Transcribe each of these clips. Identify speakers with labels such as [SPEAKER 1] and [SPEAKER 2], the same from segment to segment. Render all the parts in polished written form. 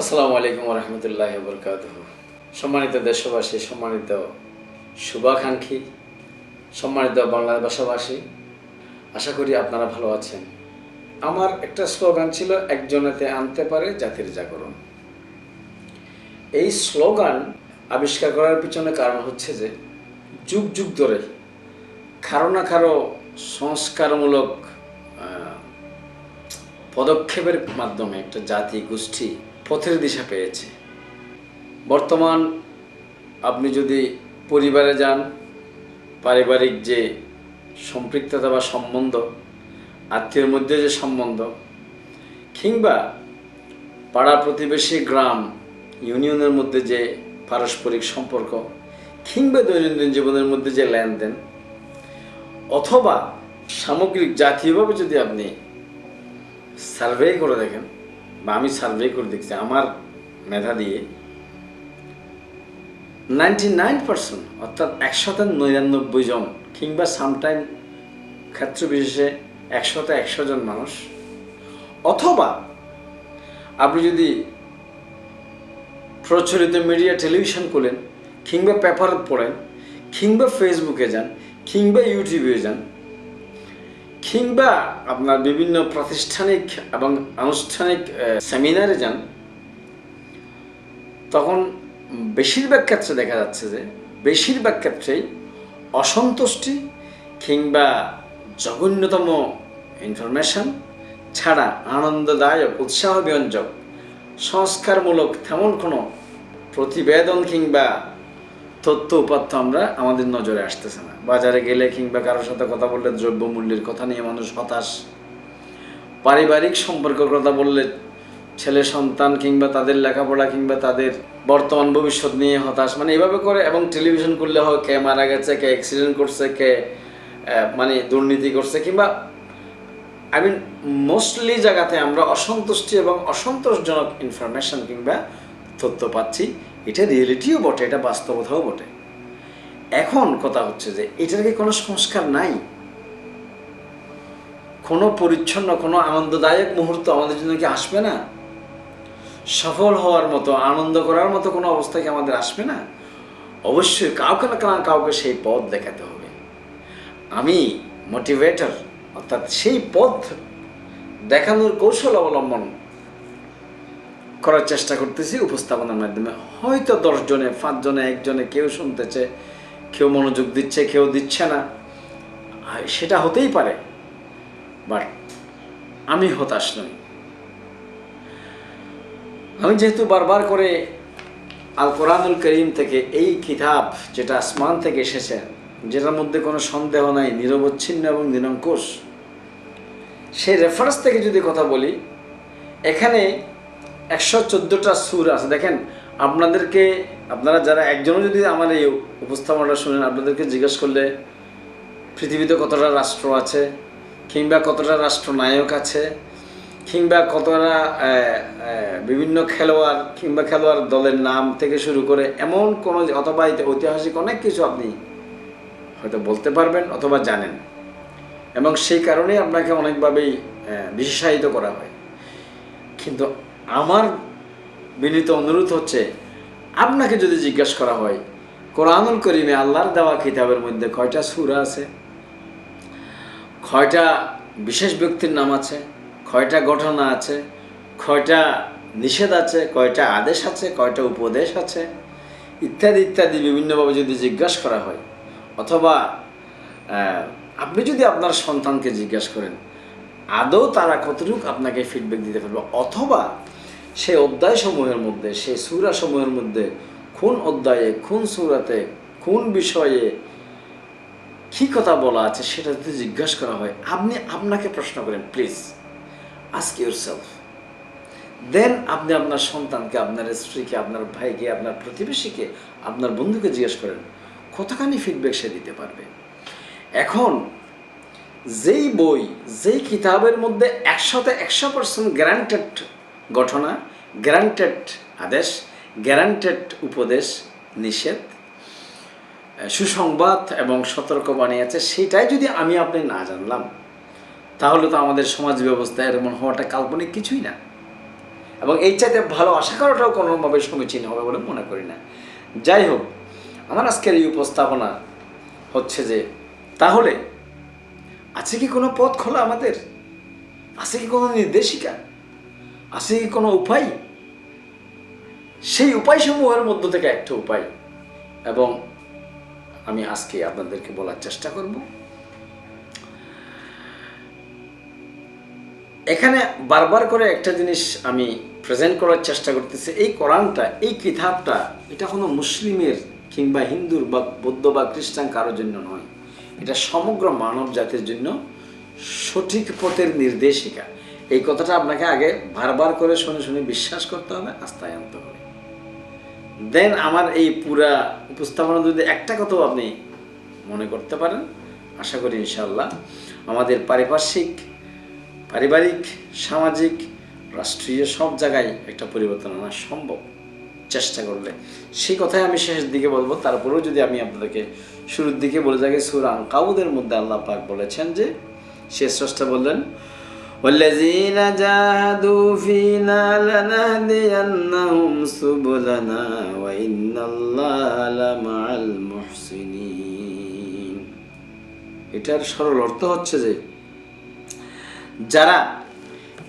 [SPEAKER 1] আসসালামু আলাইকুম রহমতুল্লাহ বরকাতুহ। সম্মানিত দেশবাসী, সম্মানিত শুভাকাঙ্ক্ষী, সম্মানিত বাংলা ভাষাভাষী, আশা করি আপনারা ভালো আছেন। আমার একটা স্লোগান ছিল, একজনেতে আনতে পারে জাতির জাগরণ। এই স্লোগান আবিষ্কার করার পিছনে কারণ হচ্ছে যে যুগ যুগ ধরে কারো না কারো সংস্কারমূলক পদক্ষেপের মাধ্যমে একটা জাতি গোষ্ঠী পথের দিশা পেয়েছে। বর্তমান আপনি যদি পরিবারে যান, পারিবারিক যে সম্পৃক্ততা বা সম্বন্ধ, আত্মীয়ের মধ্যে যে সম্বন্ধ, কিংবা পাড়া প্রতিবেশী, গ্রাম, ইউনিয়নের মধ্যে যে পারস্পরিক সম্পর্ক, কিংবা দৈনন্দিন জীবনের মধ্যে যে লেনদেন, অথবা সামগ্রিক জাতীয়ভাবে যদি আপনি সার্ভে করে দেখেন, বা আমি সার্ভে করে দেখছি আমার মেধা দিয়ে, 99% অর্থাৎ 199 জন, কিংবা সামটাইম ক্ষেত্র বিশেষে 100 জন মানুষ, অথবা আপনি যদি প্রচলিত মিডিয়া টেলিভিশন খোলেন, কিংবা পেপার পড়েন, কিংবা ফেসবুকে যান, কিংবা ইউটিউবে যান, কিংবা আপনার বিভিন্ন প্রাতিষ্ঠানিক এবং আনুষ্ঠানিক সেমিনারে যান, তখন বেশিরভাগ ক্ষেত্রে দেখা যাচ্ছে যে বেশিরভাগ ক্ষেত্রেই অসন্তুষ্টি কিংবা জঘন্যতম ইনফরমেশন ছাড়া আনন্দদায়ক, উৎসাহব্যঞ্জক, সংস্কারমূলক তেমন কোনো প্রতিবেদন কিংবা তথ্য উপাত্ত আমাদের নজরে আসতেছে না। বাজারে গেলে কিংবা কারোর সাথে কথা বললে দ্রব্যমূল্যের কথা নিয়ে মানুষ হতাশ, পারিবারিক সম্পর্কের কথা বললে ছেলে সন্তান কিংবা তাদের লেখাপড়া কিংবা তাদের বর্তমান ভবিষ্যৎ নিয়ে হতাশ, মানে এভাবে করে। এবং টেলিভিশন করলে হয় কে মারা গেছে, কে অ্যাক্সিডেন্ট করছে, কে দুর্নীতি করছে, কিংবা মোস্টলি জায়গাতে আমরা অসন্তুষ্টি এবং অসন্তোষজনক ইনফরমেশন কিংবা তথ্য পাচ্ছি। এটা রিয়েলিটিও বটে, এটা বাস্তবতাও বটে। এখন কথা হচ্ছে যে এটার কি কোনো সংস্কার নাই? কোনো পরিচ্ছন্ন, কোনো আনন্দদায়ক মুহূর্ত আমাদের জন্য কি আসবে না? সফল হওয়ার মতো, আনন্দ করার মতো কোনো অবস্থা কি আমাদের আসবে না? অবশ্যই কাউকে না কাউকে সেই পথ দেখাতে হবে। আমি মোটিভেটর, অর্থাৎ সেই পথ দেখানোর কৌশল অবলম্বন করার চেষ্টা করতেছি উপস্থাপনার মাধ্যমে। হয়তো 10 জনে, 5 জনে, 1 জনে কেউ শুনতেছে, কেউ মনোযোগ দিচ্ছে, কেউ দিচ্ছে না, সেটা হতেই পারে। বাট আমি হতাশ নই। আমি যেহেতু বারবার করে আল কোরআনুল করিম থেকে, এই কিতাব যেটা আসমান থেকে এসেছে, যেটার মধ্যে কোনো সন্দেহ নাই, নিরবচ্ছিন্ন এবং নিরঙ্কুশ, সেই রেফারেন্স থেকে যদি কথা বলি, এখানে 114টা সূরা আছে। দেখেন, আপনারা যারা একজনও যদি আমার এই উপস্থাপনাটা শুনেন, আপনাদেরকে জিজ্ঞেস করলে পৃথিবীতে কতটা রাষ্ট্র আছে, কিংবা কতটা রাষ্ট্রনায়ক আছে, কিংবা কতটা বিভিন্ন খেলোয়াড় কিংবা খেলোয়াড় দলের নাম থেকে শুরু করে এমন কোনো, অথবা ঐতিহাসিক অনেক কিছু আপনি হয়তো বলতে পারবেন অথবা জানেন, এবং সেই কারণেই আপনাকে অনেকভাবেই বিশেষায়িত করা হয়। কিন্তু আমার বিনীত অনুরোধ হচ্ছে, আপনাকে যদি জিজ্ঞাসা করা হয় কোরআনুল করিমে আল্লাহর দেওয়া কিতাবের মধ্যে কয়টা সূরা আছে, কয়টা বিশেষ ব্যক্তির নাম আছে, কয়টা ঘটনা আছে, কয়টা নিষেধ আছে, কয়টা আদেশ আছে, কয়টা উপদেশ আছে, ইত্যাদি ইত্যাদি বিভিন্নভাবে যদি জিজ্ঞাসা করা হয়, অথবা আপনি যদি আপনার সন্তানকে জিজ্ঞাসা করেন, আদৌ তারা কতটুকু আপনাকে ফিডব্যাক দিতে পারবে, অথবা সেই অধ্যায়সমূহের মধ্যে, সেই সূরাসমূহের মধ্যে কোন অধ্যায়ে, কোন সূরাতে, কোন বিষয়ে কী কথা বলা আছে, সেটা যদি জিজ্ঞাসা করা হয়, আপনি আপনাকে প্রশ্ন করেন, প্লিজ আস্ক ইউরসেলফ। দেন আপনি আপনার সন্তানকে, আপনার স্ত্রীকে, আপনার ভাইকে, আপনার প্রতিবেশীকে, আপনার বন্ধুকে জিজ্ঞেস করেন, কতখানি ফিডব্যাক সে দিতে পারবে। এখন যেই বই, যেই কিতাবের মধ্যে 100% গ্যারান্টেড ঘটনা, গ্যারান্টেড আদেশ, গ্যারান্টেড উপদেশ, নিষেধ, সুসংবাদ এবং সতর্কবাণী আছে, সেটাই যদি আমি আপনি না জানলাম, তাহলে তো আমাদের সমাজ ব্যবস্থা এমন হওয়াটা কাল্পনিক কিছুই না। এবং এই চাইতে ভালো আশা করাটাও কোনোভাবে সমীচীন হবে বলে মনে করি না। যাই হোক, আমার আজকের এই উপস্থাপনা হচ্ছে যে তাহলে আছে কি কোনো পথ খোলা আমাদের? আছে কি কোনো নির্দেশিকা? আছে কি কোনো উপায়? সেই উপায়সমূহের মধ্য থেকে একটা উপায় এবং আমি আজকে আপনাদেরকে বলার চেষ্টা করব। এখানে বারবার করে একটা জিনিস আমি প্রেজেন্ট করার চেষ্টা করতেছি, এই কোরআনটা, এই কিতাবটা এটা কোনো মুসলিমের কিংবা হিন্দুর বা বৌদ্ধ বা খ্রিস্টান কারোর জন্য নয়, এটা সমগ্র মানব জাতির জন্য সঠিক পথের নির্দেশিকা। এই কথাটা আপনাকে আগে বারবার করে শুনে শুনে বিশ্বাস করতে হবে, আস্থায় আনতে হবে। দেন আমার এই পুরা উপস্থাপনা যদি একটা কথাও আপনি মনে করতে পারেন, আশা করি ইনশাআল্লাহ আমাদের পারিবারিক, সামাজিক, রাষ্ট্রীয় সব জায়গায় একটা পরিবর্তন আনা সম্ভব চেষ্টা করলে। সেই কথাই আমি শেষের দিকে বলবো। তারপরেও যদি আমি আপনাদেরকে শুরুর দিকে বলে থাকি, সূরা আনকাবুতের মধ্যে আল্লাহ পাক বলেছেন যে, শেষ স্রষ্টা বললেন, ওয়াল্লাযীনা জাহাদু ফীনা লানাহদিয়ান্নাহুম সুবুলানা ওয়া ইন্নাল্লাহা লামাআল মুহসিনিন। এটার সরল অর্থ হচ্ছে যে যারা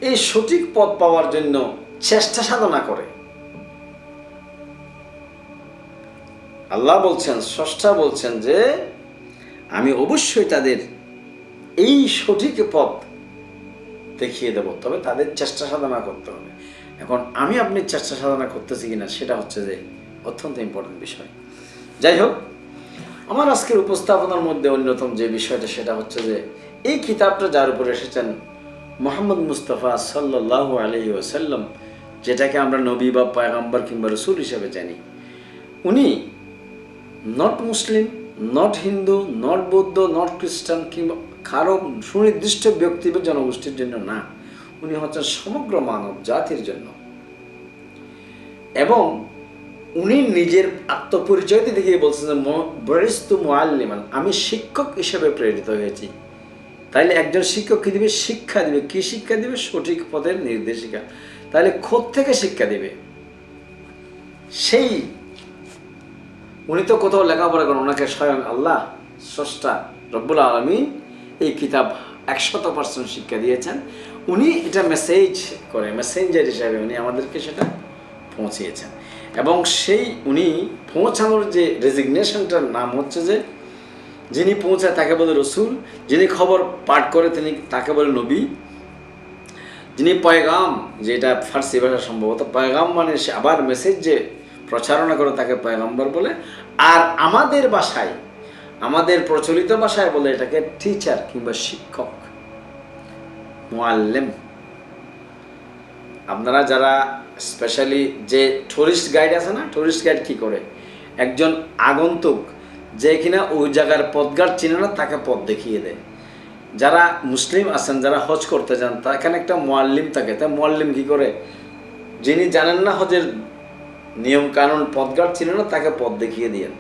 [SPEAKER 1] এই সঠিক পথ পাওয়ার জন্য চেষ্টা সাধনা করে, আল্লাহ বলছেন, স্রষ্টা বলছেন যে আমি অবশ্যই তাদের এই সঠিক পথ দেখিয়ে দেব, তবে তাদের চেষ্টা সাধনা করতে হবে। এখন আমি আপনি চেষ্টা সাধনা করতেছি কিনা সেটা হচ্ছে যে অত্যন্ত ইম্পর্টেন্ট বিষয়। যাই হোক, আমার আজকের উপস্থাপনার মধ্যে অন্যতম যে বিষয়টা সেটা হচ্ছে যে এই কিতাবটা যার উপরে এসেছেন মুহাম্মদ মুস্তাফা সাল্লাল্লাহু আলাইহি ওয়াসাল্লাম, যেটাকে আমরা নবী বা পয়গম্বর কিংবা রাসূল হিসেবে জানি, উনি not Muslim, not Hindu, not বৌদ্ধ, নট খ্রিস্টান কিংবা কারো সুনির্দিষ্ট ব্যক্তি বা জনগোষ্ঠীর জন্য না, উনি হচ্ছেন সমগ্র মানব জাতির জন্য। এবং উনি নিজের আত্মপরিচয় দিতে গিয়ে বলছেন যে বুইস্তু মুআল্লিমান, আমি শিক্ষক হিসেবে প্রেরিত হয়েছি। তাইলে একজন শিক্ষক কি দিবে? শিক্ষা দিবে। কি শিক্ষা দিবে? সঠিক পথের নির্দেশিকা। তাহলে কোত্থেকে শিক্ষা দিবে? সেই উনি তো কোথাও লেখাপড়া করেন, ওনাকে স্বয়ং আল্লাহ স্রষ্টা রব্বুল আলামিন এই কিতাব 100% শিক্ষা দিয়েছেন। উনি এটা মেসেজ করে, মেসেঞ্জার হিসাবে উনি আমাদেরকে সেটা পৌঁছিয়েছেন। এবং সেই উনি পৌঁছানোর যে রেজিগনেশনটার নাম হচ্ছে যে, যিনি পৌঁছায় তাকে বলে রসুল, যিনি খবর পাঠ করে তিনি তাকে বলে নবী, যিনি পয়গাম, যেটা ফার্সি ভাষা সম্ভবত পয়গাম মানে সে আবার মেসেজ যে প্রচারণা করে তাকে পয়গম্বর বলে। আর আমাদের ভাষায়, আমাদের প্রচলিত ভাষায় বলে এটাকে টিচার কিংবা শিক্ষক, মুআল্লিম। আপনারা যারা স্পেশালি যে টুরিস্ট গাইড আছে না, টুরিস্ট গাইড কী করে? একজন আগন্তুক যে কিনা ওই জায়গার পথঘাট চিনে না, তাকে পথ দেখিয়ে দেয়। যারা মুসলিম আছেন, যারা হজ করতে যান, তা এখানে একটা মুআল্লিম থাকে। তা মুআল্লিম কী করে? যিনি জানেন না হজের নিয়ম কানুন, পথঘাট চিনে না, তাকে পথ দেখিয়ে দিয়েন।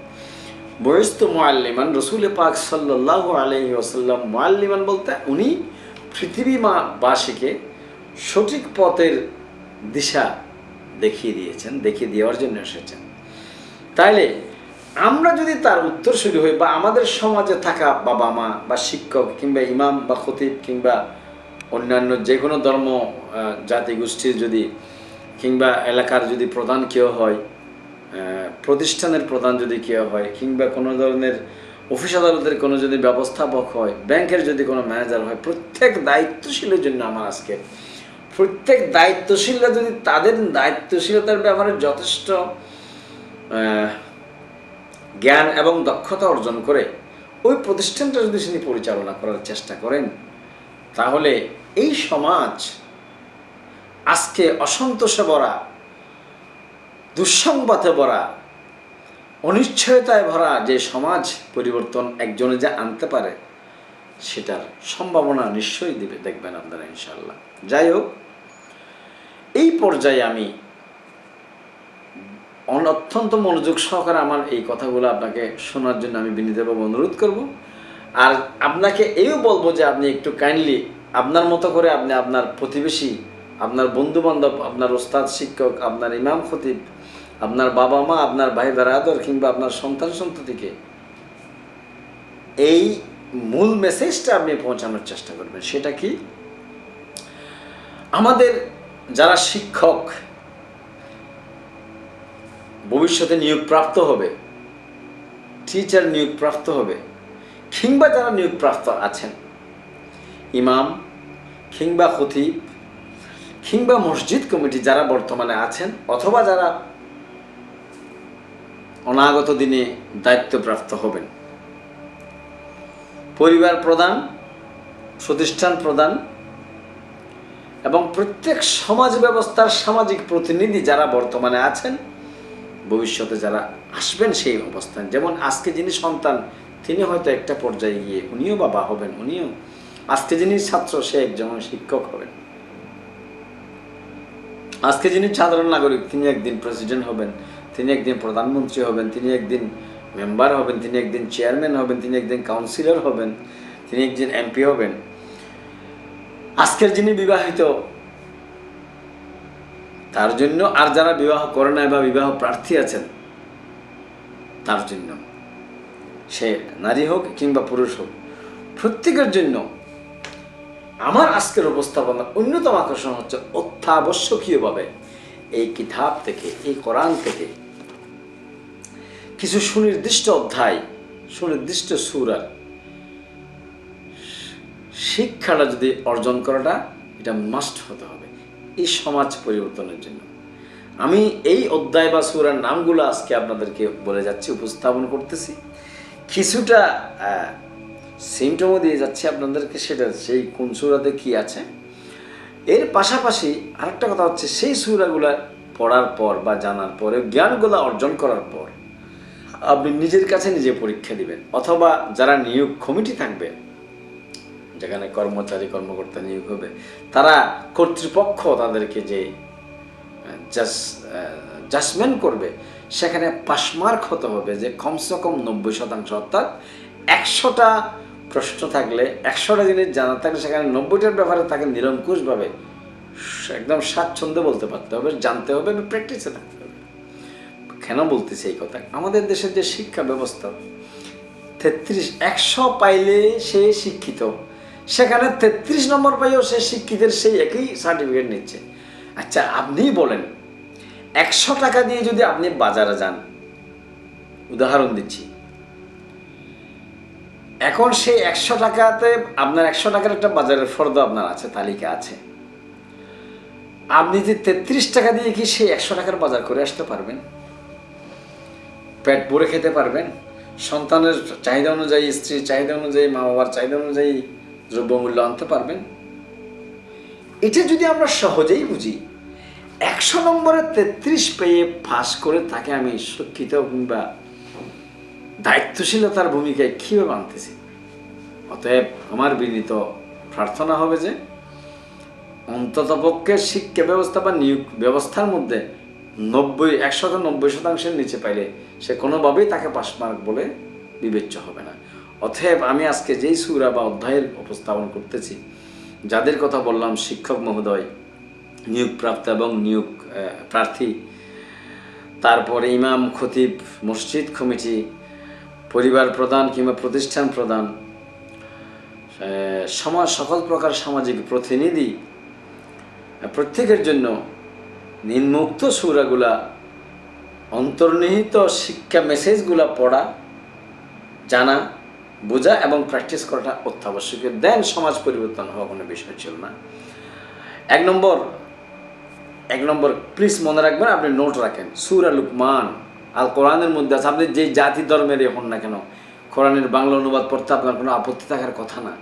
[SPEAKER 1] বুইস্তু মুআল্লিমান, রাসূল পাক সাল্লাল্লাহু আলাইহি ওয়াসাল্লাম মুআল্লিমান বলতে উনি পৃথিবীবাসীকে সঠিক পথের দিশা দেখিয়ে দিয়েছেন, দেখিয়ে দেওয়ার জন্য এসেছেন। তাইলে আমরা যদি তার উত্তরসূরি হই, বা আমাদের সমাজে থাকা বাবা মা বা শিক্ষক কিংবা ইমাম বা খতিব কিংবা অন্যান্য যে কোনো ধর্ম জাতিগোষ্ঠীর যদি কিংবা এলাকার যদি প্রধান কেউ হয়, প্রতিষ্ঠানের প্রধান যদি কেউ হয়, কিংবা কোনো ধরনের অফিস আদালতের কোনো যদি ব্যবস্থাপক হয়, ব্যাংকের যদি কোনো ম্যানেজার হয়, প্রত্যেক দায়িত্বশীলের জন্য আমার আজকে প্রত্যেক দায়িত্বশীলরা যদি তাদের দায়িত্বশীলতার ব্যাপারে যথেষ্ট জ্ঞান এবং দক্ষতা অর্জন করে ওই প্রতিষ্ঠানটা যদি তিনি পরিচালনা করার চেষ্টা করেন, তাহলে এই সমাজ আজকে অসন্তোষে ভরা, দুঃসংবাদে ভরা, অনিশ্চয়তায় ভরা যে সমাজ পরিবর্তন একজনে যে আনতে পারে, সেটার সম্ভাবনা নিশ্চয়ই দেখবেন আপনারা ইনশাআল্লাহ। যাই হোক, এই পর্যায়ে আমি অত্যন্ত মনোযোগ সহকারে আমার এই কথাগুলো আপনাকে শোনার জন্য আমি বিনীতভাবে অনুরোধ করব। আর আপনাকে এও বলবো যে আপনি একটু কাইন্ডলি আপনার মতো করে আপনি আপনার প্রতিবেশী আপনার বন্ধুবান্ধব, আপনার ওস্তাদ শিক্ষক, আপনার ইমাম খতিব, আপনার বাবা মা, আপনার ভাই বেরাদর কিংবা আপনার সন্তান সন্ততিকে এই মূল মেসেজটা আপনি পৌঁছানোর চেষ্টা করবেন। সেটা কি? আমাদের যারা শিক্ষক ভবিষ্যতে নিয়োগপ্রাপ্ত হবে, টিচার নিয়োগপ্রাপ্ত হবে, কিংবা যারা নিয়োগপ্রাপ্ত আছেন, ইমাম কিংবা খতিব কিংবা মসজিদ কমিটি যারা বর্তমানে আছেন, অথবা যারা অনাগত দিনে দায়িত্বপ্রাপ্ত হবেন, পরিবার প্রধান, প্রতিষ্ঠান প্রধান এবং প্রত্যেক সমাজ ব্যবস্থার সামাজিক প্রতিনিধি যারা বর্তমানে আছেন, ভবিষ্যতে যারা আসবেন সেই অবস্থান। যেমন আজকে যিনি সন্তান, তিনি হয়তো একটা পর্যায়ে গিয়ে উনিও বাবা হবেন, উনিও আজকে যিনি ছাত্র সে একজন শিক্ষক হবেন, আজকে যিনি সাধারণ নাগরিক তিনি একদিন প্রেসিডেন্ট হবেন, তিনি একদিন প্রধানমন্ত্রী হবেন, তিনি একদিন মেম্বার হবেন, তিনি একদিন চেয়ারম্যান হবেন, তিনি একদিন কাউন্সিলর হবেন, তিনি একদিন এমপি হবেন। আজকের যিনি বিবাহিত তার জন্য, আর যারা বিবাহ করে নাই বা বিবাহ প্রার্থী আছেন তার জন্য, সে নারী হোক কিংবা পুরুষ হোক, প্রত্যেকের জন্য আমার আজকের উপস্থাপনার অন্যতম আকর্ষণ হচ্ছে অত্যাবশ্যকীয়ভাবে এই কিতাব থেকে, এই কোরআন থেকে কিছু সুনির্দিষ্ট অধ্যায়, সুনির্দিষ্ট সূরার শিক্ষাটা যদি অর্জন করাটা এটা মাস্ট হতে হবে এই সমাজ পরিবর্তনের জন্য। আমি এই অধ্যায় বা সূরার নামগুলো আজকে আপনাদেরকে বলে যাচ্ছি, উপস্থাপন করতেছি, কিছুটা সিমটমও দিয়ে যাচ্ছি আপনাদেরকে, সেটা সেই কোন সূরাতে কি আছে। এর পাশাপাশি আরেকটা কথা হচ্ছে, সেই সূরাগুলো পড়ার পর বা জানার পরে, জ্ঞানগুলো অর্জন করার পর আপনি নিজের কাছে নিজে পরীক্ষা দিবেন, অথবা যারা নিয়োগ কমিটি থাকবে, যেখানে কর্মচারী কর্মকর্তা নিয়োগ হবে, তারা কর্তৃপক্ষ তাদেরকে যে জাজমেন্ট করবে, সেখানে পাসমার্ক হতে হবে যে কমসে কম 90%, অর্থাৎ 100টা প্রশ্ন থাকলে, 100টা জিনিস জানা থাকলে, সেখানে 90টার ব্যাপারে তাকে নিরঙ্কুশভাবে একদম স্বাচ্ছন্দ্যে বলতে পারতে হবে, জানতে হবে, প্র্যাকটিসে থাকতে হবে। কেন বলতেছি এই কথা? আমাদের দেশের যে শিক্ষা ব্যবস্থা, 100 পাইলে সে শিক্ষিত, সেখানে 33 নম্বর পাইও সে শিক্ষিতের সেই একই সার্টিফিকেট নিচ্ছে। আচ্ছা, আপনিই বলেন, 100 টাকা দিয়ে যদি আপনি বাজারে যান, উদাহরণ দিচ্ছি, এখন সেই 100 টাকাতে আপনার 100 টাকার একটা বাজারের ফর্দ আপনার আছে, তালিকা আছে, আপনি যে 33 টাকা দিয়ে কি সেই 100 টাকার বাজার করে আসতে পারবেন? পেট ভরে খেতে পারবেন? সন্তানের চাহিদা অনুযায়ী, স্ত্রীর চাহিদা অনুযায়ী, মা বাবার চাহিদা অনুযায়ী দ্রব্যমূল্য আনতে পারবেন? এটা যদি আমরা সহজেই বুঝি, 100 নম্বরে 33 পেয়ে পাস করে তাকে আমি শিক্ষিত কিংবা দায়িত্বশীলতার ভূমিকায় কীভাবে আনতেছি? অতএব আমার বিনীত প্রার্থনা হবে যে অন্ততপক্ষে শিক্ষা ব্যবস্থা বা নিয়োগ ব্যবস্থার মধ্যে 190% নিচে পাইলে সে কোনোভাবেই তাকে পাসমার্ক বলে বিবেচ্য হবে না। অতএব আমি আজকে যেই সূরা বা অধ্যায়ের উপস্থাপন করতেছি, যাদের কথা বললাম, শিক্ষক মহোদয়, নিয়োগপ্রাপ্ত এবং নিয়োগ প্রার্থী, তারপরে ইমাম, খতিব, মসজিদ কমিটি, পরিবার প্রধান কিংবা প্রতিষ্ঠান প্রধান, সমাজ, সকল প্রকার সামাজিক প্রতিনিধি, প্রত্যেকের জন্য নিম্নোক্ত সূরাগুলা, অন্তর্নিহিত শিক্ষা মেসেজগুলা পড়া, জানা, বোঝা এবং প্র্যাকটিস করাটা অত্যাবশ্যকীয়। দেন সমাজ পরিবর্তন হওয়া কোনো বিষয় ছিল না। এক নম্বর প্লিজ মনে রাখবেন, আপনি নোট রাখেন, সূরা লুকমান আল কোরআনের মধ্যে আছে। আপনি যে জাতি ধর্মেরই হন না কেন, কোরআনের বাংলা অনুবাদ পড়তে আপনার কোনো আপত্তি থাকার কথা না।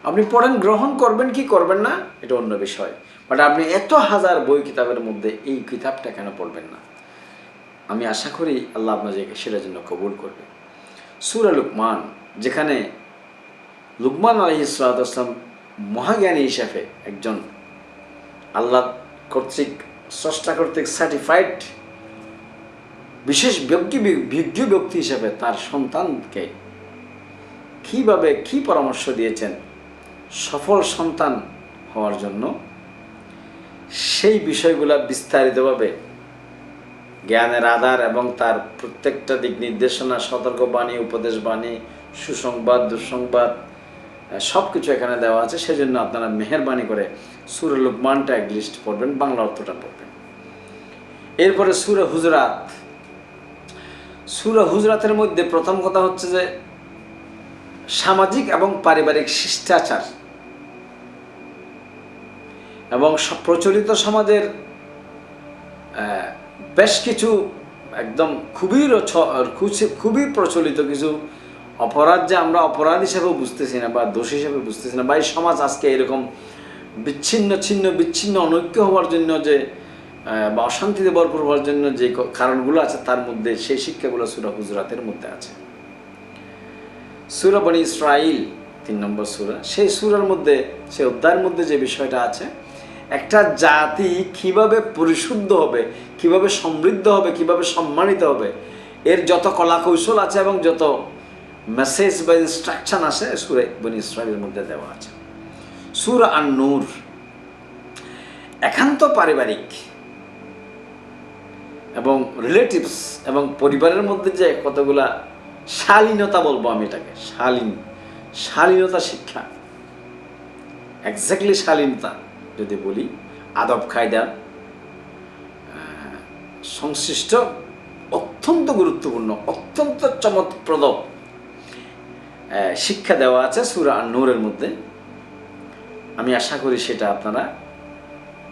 [SPEAKER 1] আপনি পড়েন, গ্রহণ করবেন কি করবেন না এটা অন্য বিষয়, বাট আপনি এত হাজার বই কিতাবের মধ্যে এই কিতাবটা কেন পড়বেন না? আমি আশা করি আল্লাহ আপনাকে সেটার জন্য কবুল করবে। সূরা লুকমান, যেখানে লুকমান আলাইহিস সালাম মহাজ্ঞানী হিসাবে একজন আল্লাহ কর্তৃক, স্রষ্টা কর্তৃক সার্টিফাইড বিশেষ বিজ্ঞ ব্যক্তি হিসাবে তার সন্তানকে কীভাবে কী পরামর্শ দিয়েছেন সফল সন্তান হওয়ার জন্য, সেই বিষয়গুলো বিস্তারিতভাবে জ্ঞানের আধার এবং তার প্রত্যেকটা দিক নির্দেশনা, সতর্কবাণী, উপদেশবাণী, সুসংবাদ, দুঃসংবাদ সব কিছু এখানে দেওয়া আছে। সেজন্য আপনারা মেহেরবানি করে সূরা লুকমানটা এক লিস্ট পড়বেন, বাংলা অর্থটা পড়বেন। এরপরে সূরা হুজরাত। সূরা হুজরাতের মধ্যে প্রথম কথা হচ্ছে যে সামাজিক এবং পারিবারিক শিষ্টাচার এবং প্রচলিত সমাজের বেশ কিছু একদম খুবই প্রচলিত কিছু অপরাধ, যে আমরা অপরাধ হিসেবেও বুঝতেছি না বা দোষ হিসেবে বুঝতেছি না, বা এই সমাজ আজকে এরকম বিচ্ছিন্ন অনৈক্য হওয়ার জন্য যে বা অশান্তিতে ভরপুর হওয়ার জন্য যে কারণগুলো আছে, তার মধ্যে সেই শিক্ষাগুলো সূরা হুজরাতের মধ্যে আছে। সূরা বনী ইসরাঈল 3 নম্বর সূরা, সেই সূরার মধ্যে, সেই অধ্যায়ের মধ্যে যে বিষয়টা আছে, একটা জাতি কিভাবে পরিশুদ্ধ হবে, কিভাবে সমৃদ্ধ হবে, কিভাবে সম্মানিত হবে, এর যত কলা কৌশল আছে এবং যত মেসেজ বা ইনস্ট্রাকশন আছে সূরা বনী ইসরাঈলের মধ্যে দেওয়া আছে। সূরা আন-নূর একান্ত পারিবারিক এবং রিলেটিভস এবং পরিবারের মধ্যে যে কতগুলা শালীনতা, বলবো আমি এটাকে শালীনতা শিক্ষা, এক্স্যাক্টলি শালীনতা যদি বলি, আদব কায়দা সংশ্লিষ্ট অত্যন্ত গুরুত্বপূর্ণ, অত্যন্ত চমৎপ্রদ শিক্ষা দেওয়া আছে সূরা আন-নূরের মধ্যে। আমি আশা করি সেটা আপনারা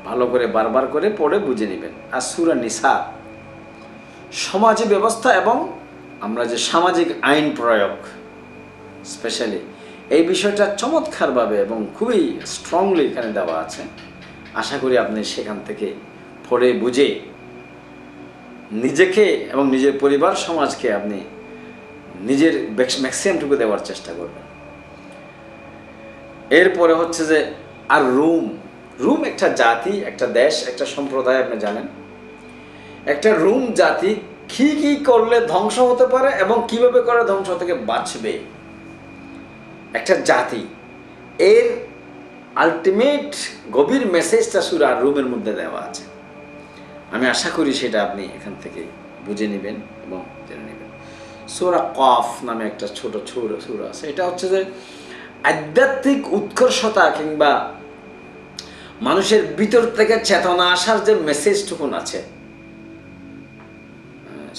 [SPEAKER 1] ভালো করে বারবার করে পড়ে বুঝে নেবেন। আর সূরা নিসা সমাজ ব্যবস্থা এবং আমরা যে সামাজিক আইন প্রয়োগ, স্পেশালি এই বিষয়টা চমৎকারভাবে এবং খুবই স্ট্রংলি এখানে দেওয়া আছে। আশা করি আপনি সেখান থেকে পড়ে বুঝে নিজেকে এবং নিজের পরিবার সমাজকে আপনি নিজের ম্যাক্সিমামটুকু দেওয়ার চেষ্টা করবেন। এরপরে হচ্ছে যে আর রুম একটা জাতি, একটা দেশ, একটা সম্প্রদায়, আপনি জানেন একটা রুম জাতি কি করলে ধ্বংস হতে পারে এবং কিভাবে করে ধ্বংস থেকে বাঁচবে একটা জাতি, এর আলটিমেট গভীর মেসেজটা সূরা রুমের মধ্যে দেওয়া আছে। আমি আশা করি সেটা আপনি এখান থেকে বুঝে নেবেন এবং জেনে নেবেন। সূরা কফ নামে একটা ছোট সূরা আছে। এটা হচ্ছে যে আধ্যাত্মিক উৎকর্ষতা কিংবা মানুষের ভিতর থেকে চেতনা আসার যে মেসেজটুকুন আছে,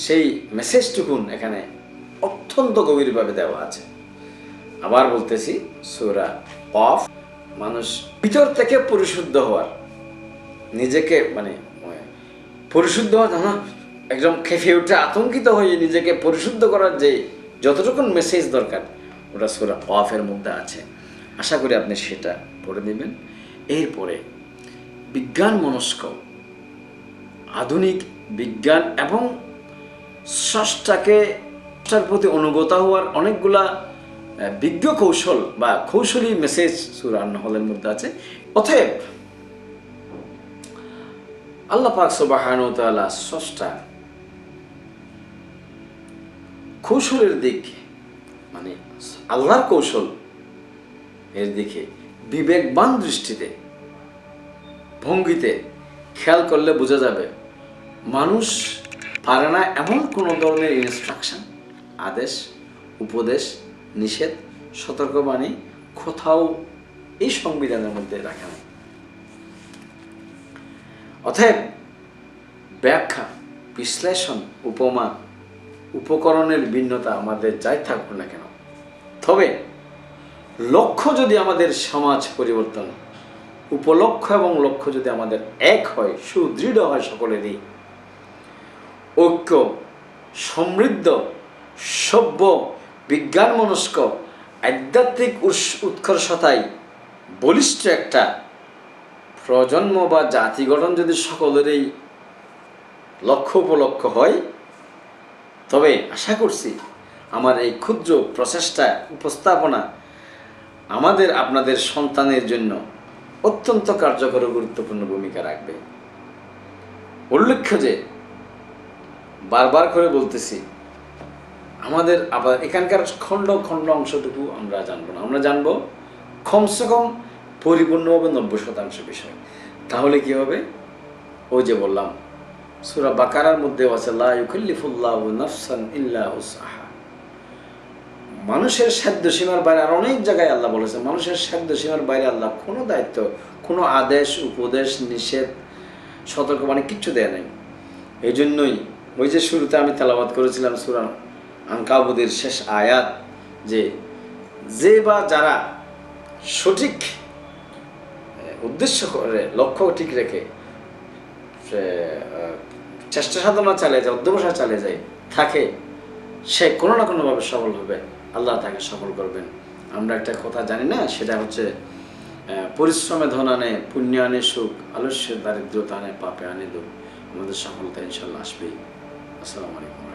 [SPEAKER 1] সেই মেসেজটুকুন এখানে অত্যন্ত গভীরভাবে দেওয়া আছে। আবার বলতেছি, সূরা কফ মানুষ ভিতর থেকে পরিশুদ্ধ হওয়ার, নিজেকে পরিশুদ্ধ হওয়ার, একদম খেপে উঠে আতঙ্কিত হয়ে নিজেকে পরিশুদ্ধ করার যে যতটুকুন মেসেজ দরকার, ওটা সূরা কফের মধ্যে আছে। আশা করি আপনি সেটা পড়ে নেবেন। এরপরে বিজ্ঞান মনস্ক, আধুনিক বিজ্ঞান এবং স্রষ্টার প্রতি অনুগত হওয়ার অনেকগুলা বিজ্ঞ কৌশল বা কৌশলী মেসেজ সূরা আন-নাহলের মধ্যে আছে। অতএব আল্লাহ পাক সুবহানাহু ওয়া তাআলা স্রষ্টা কৌশলের দিক, আল্লাহর কৌশল এর দিকে বিবেকবান দৃষ্টিতে, ভঙ্গিতে খেয়াল করলে বোঝা যাবে মানুষ পারে না এমন কোনো ধরনের ইনস্ট্রাকশন, আদেশ, উপদেশ, নিষেধ, সতর্কবাণী কোথাও এই সংবিধানের মধ্যে রাখা নেই। অতএব ব্যাখ্যা, বিশ্লেষণ, উপমা, উপকরণের ভিন্নতা আমাদের যাই থাকুক না কেন, তবে লক্ষ্য যদি আমাদের সমাজ পরিবর্তন, উপলক্ষ্য এবং লক্ষ্য যদি আমাদের এক হয়, সুদৃঢ় হয়, সকলেরই ঐক্য, সমৃদ্ধ, সভ্য, বিজ্ঞান মনস্ক, আধ্যাত্মিক উৎকর্ষতায় বলিষ্ঠ একটা প্রজন্ম বা জাতি গঠন যদি সকলেরই লক্ষ্য উপলক্ষ্য হয়, তবে আশা করছি আমার এই ক্ষুদ্র প্রচেষ্টা উপস্থাপনা আমাদের আপনাদের সন্তানের জন্য অত্যন্ত কার্যকর ও গুরুত্বপূর্ণ ভূমিকা রাখবে। উল্লেখ্য যে বারবার করে বলতেছি, আমাদের আবার এখানকার খণ্ড অংশটুকু আমরা জানবো না, আমরা জানবো কমসে কম পরিপূর্ণভাবে 90% বিষয়। তাহলে কি হবে? ওই যে বললাম সূরা বাকারার মধ্যে আছে লা ইউকাল্লিফুল্লাহু নাফসান ইল্লা উসআহা। মানুষের সাধ্য সীমার বাইরে, আর অনেক জায়গায় আল্লাহ বলেছে মানুষের সাধ্য সীমার বাইরে আল্লাহ কোনো দায়িত্ব, কোনো আদেশ, উপদেশ, নিষেধ, সতর্কবাণী কিচ্ছু দেয় নাই। এই জন্যই ওই যে শুরুতে আমি তেলাওয়াত করেছিলাম সূরা আনকাবুতের শেষ আয়াত, যে বা যারা সঠিক উদ্দেশ্য করে, লক্ষ্য ঠিক রেখে সে চেষ্টা সাধনা চালিয়ে যায়, অধ্যবসায় চালিয়ে যায় থাকে, সে কোনো না কোনোভাবে সফল হবে, আল্লাহ তাকে সফল করবেন। আমরা একটা কথা জানি না, সেটা হচ্ছে পরিশ্রমে ধন আনে, পুণ্য আনে সুখ, আলস্যে দারিদ্রতা আনে, পাপে আনে দুঃখ। আমাদের সফলতা ইনশাল্লাহ আসবেই। আসসালামু আলাইকুম।